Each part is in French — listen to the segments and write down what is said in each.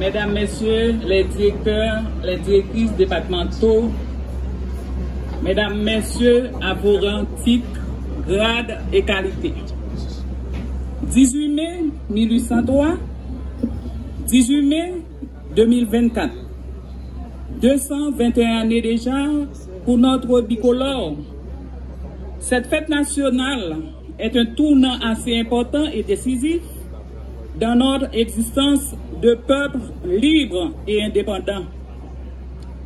Mesdames, Messieurs les directeurs, les directrices départementaux, Mesdames, Messieurs, à vos rangs, titres, grades et qualités. 18 mai 1803, 18 mai 2024. 221 années déjà pour notre bicolore. Cette fête nationale est un tournant assez important et décisif dans notre existence de peuple libre et indépendant.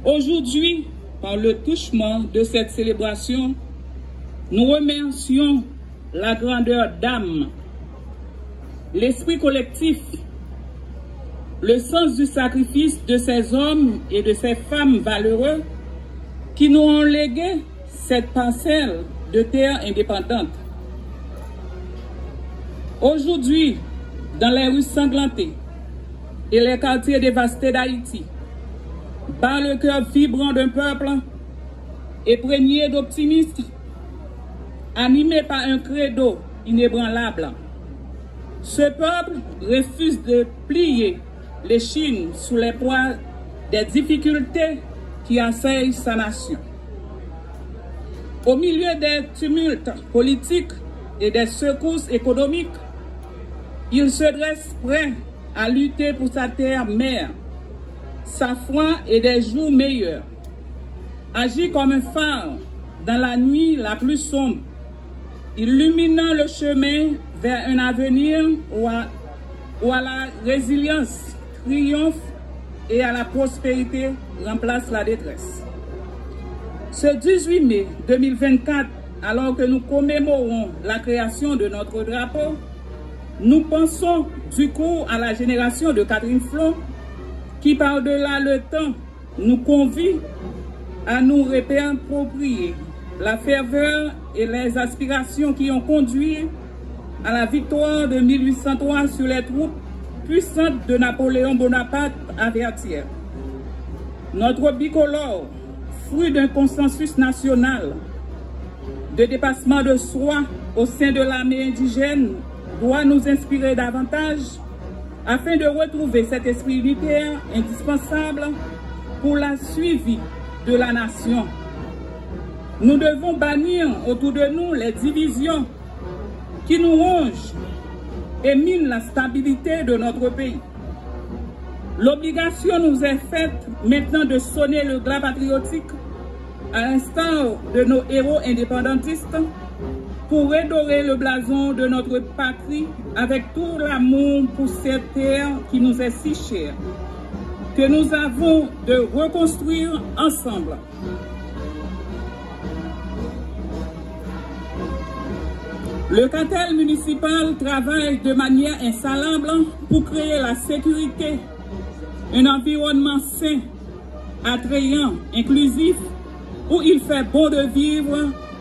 Aujourd'hui, par le touchement de cette célébration, nous remercions la grandeur d'âme, l'esprit collectif, le sens du sacrifice de ces hommes et de ces femmes valeureux qui nous ont légué cette parcelle de terre indépendante. Aujourd'hui, dans les rues sanglantées et les quartiers dévastés d'Haïti, bat le cœur vibrant d'un peuple épreigné d'optimisme, animé par un credo inébranlable. Ce peuple refuse de plier l'échine sous les poids des difficultés qui assaillent sa nation. Au milieu des tumultes politiques et des secousses économiques, il se dresse prêt à lutter pour sa terre-mère, sa foi et des jours meilleurs. Agit comme un phare dans la nuit la plus sombre, illuminant le chemin vers un avenir où à la résilience triomphe et à la prospérité remplace la détresse. Ce 18 mai 2024, alors que nous commémorons la création de notre drapeau, nous pensons du coup à la génération de Catherine Flon qui, par-delà le temps, nous convie à nous réapproprier la ferveur et les aspirations qui ont conduit à la victoire de 1803 sur les troupes puissantes de Napoléon Bonaparte à Vertières. Notre bicolore, fruit d'un consensus national, de dépassement de soi au sein de l'armée indigène, doit nous inspirer davantage afin de retrouver cet esprit unitaire indispensable pour la suivi de la nation. Nous devons bannir autour de nous les divisions qui nous rongent et minent la stabilité de notre pays. L'obligation nous est faite maintenant de sonner le glas patriotique à l'instar de nos héros indépendantistes pour redorer le blason de notre patrie avec tout l'amour pour cette terre qui nous est si chère, que nous avons de reconstruire ensemble. Le cartel municipal travaille de manière insalable pour créer la sécurité, un environnement sain, attrayant, inclusif, où il fait bon de vivre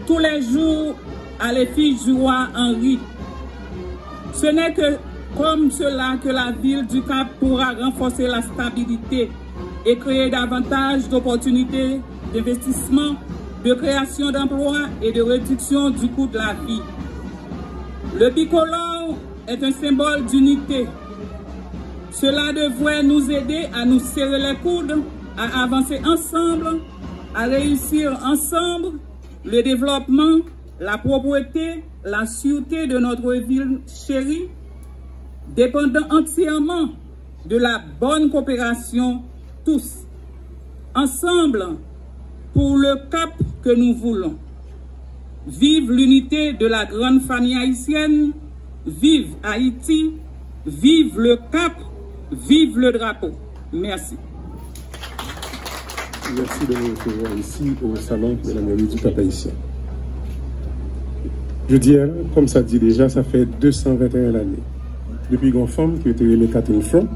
tous les jours à l'effigie du roi Henri. Ce n'est que comme cela que la ville du Cap pourra renforcer la stabilité et créer davantage d'opportunités d'investissement, de création d'emplois et de réduction du coût de la vie. Le bicolore est un symbole d'unité. Cela devrait nous aider à nous serrer les coudes, à avancer ensemble, à réussir ensemble le développement, la propreté, la sûreté de notre ville chérie, dépendant entièrement de la bonne coopération tous, ensemble, pour le cap que nous voulons. Vive l'unité de la grande famille haïtienne, vive Haïti, vive le cap, vive le drapeau. Merci. Merci de nous recevoir ici au salon de la mairie du Cap haïtien. Je dis, comme ça dit déjà, ça fait 221 années. Depuis qu'on femme qui était les Catherine Front,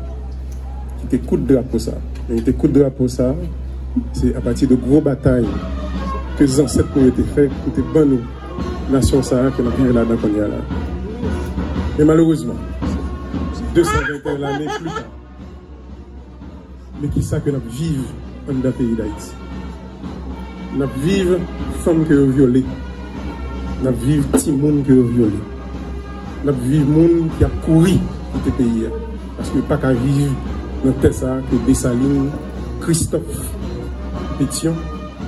qui était coup de drapeau ça. Et était coup de drapeau ça, c'est à partir de gros batailles que les ancêtres ont été faits pour te ban nous, nation Sahara que nous vivons là dans le là. Mais malheureusement, 221 années plus tard, mais qui ça que nous vivons dans le pays d'Haïti? Nous vivons femmes qui ont violées, nous vivons petits monde qui ont violé, nous vivons monde qui a couru pour ce pays. Parce que pas qu'à vivre dans tel ça que Dessalines, Christophe, Pétion,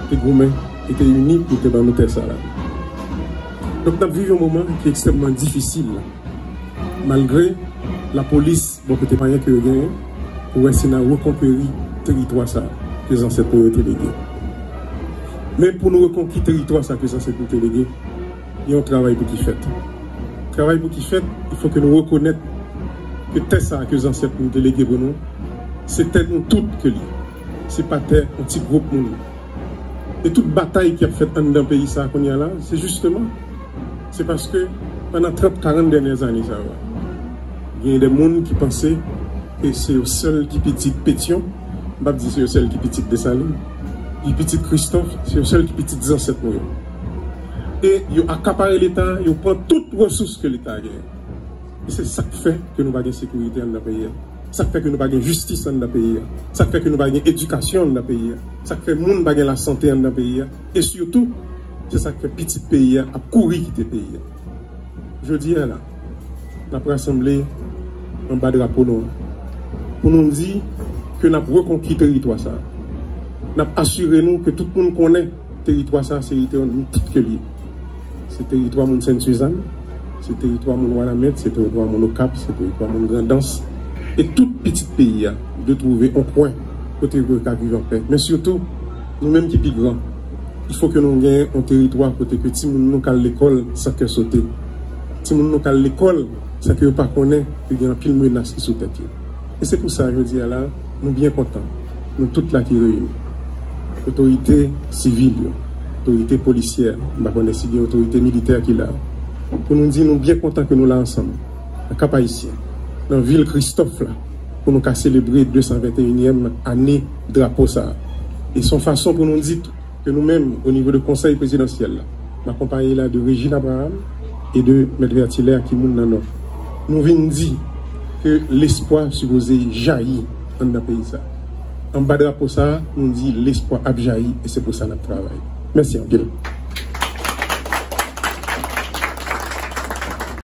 et Goumen étaient unis pour te dans tel ça. Donc nous vivons un moment qui est extrêmement difficile. Malgré la police, bon, peut-être pas rien que rien, pour essayer de reconquérir le territoire ça que les ancêtres ont été légués. Mais pour nous reconquérir le territoire ça que les ancêtres ont été légués, il y a un travail pour qui fait. Le travail pour qui fait, il faut que nous reconnaissions que tel ça que les ancêtres ont été légués pour nous, c'était nous toutes que lui. C'est pas un petit groupe nous. Et toute bataille qui a fait dans le pays ça qu'on y a là, c'est justement, c'est parce que pendant 30-40 dernières années, ça va. Il y a des gens qui pensaient que c'est le seul qui petit Pétion, je ne dis c'est le seul qui petit Dessalines, qui petit Christophe, c'est le seul qui petit des ancêtres. Et ils ont accaparé l'État, ils ont pris toutes les ressources que l'État a gagnées. Et c'est ça qui fait que nous n'avons pas de sécurité dans le pays. Ça fait que nous n'avons pas de justice dans le pays. Ça fait que nous n'avons pas d'éducation dans le pays. Ça fait que nous n'avons pas de la santé dans le pays. Et surtout, c'est ça que petit pays a couru quitter le pays. Je dis là, nous avons rassemblé un bas drapeau pour nous dire que nous avons reconquis le territoire. Nous avons assuré nous que tout le monde connaît le territoire, c'est le territoire tout que lié. C'est le territoire de Sainte-Suzanne, c'est le territoire de Ouanamètre, c'est le territoire de Cap, c'est le territoire de Grandance. Et tout petit pays de trouver un point côté de vivre en paix. Mais surtout, nous-mêmes qui sommes grands, il faut que nous ayons un territoire côté que si nous avons l'école, ça peut sauter. Si nous avons l'école, ça ne peut pas connaître qu'il y a un pile menace sous tête. Et c'est pour ça que je dis là, nous sommes bien contents. Nous toutes là qui réunis. Autorité civile, autorité policière, autorité militaire qui est là. Pour nous dire, nous sommes bien contents que nous là ensemble. À Cap haïtien, dans la ville Christophe là, pour nous célébrer 221e année drapeau ça. Et son façon pour nous dire que nous-mêmes, au niveau du conseil présidentiel, m'accompagner là de Régine Abraham et de Maître Vertilaire qui moun dans nous. Nous venons dire que l'espoir supposé jaillit dans le pays ça. En bas drapeau ça, nous dit l'espoir a jailli et c'est pour ça que nous travaillons. Merci en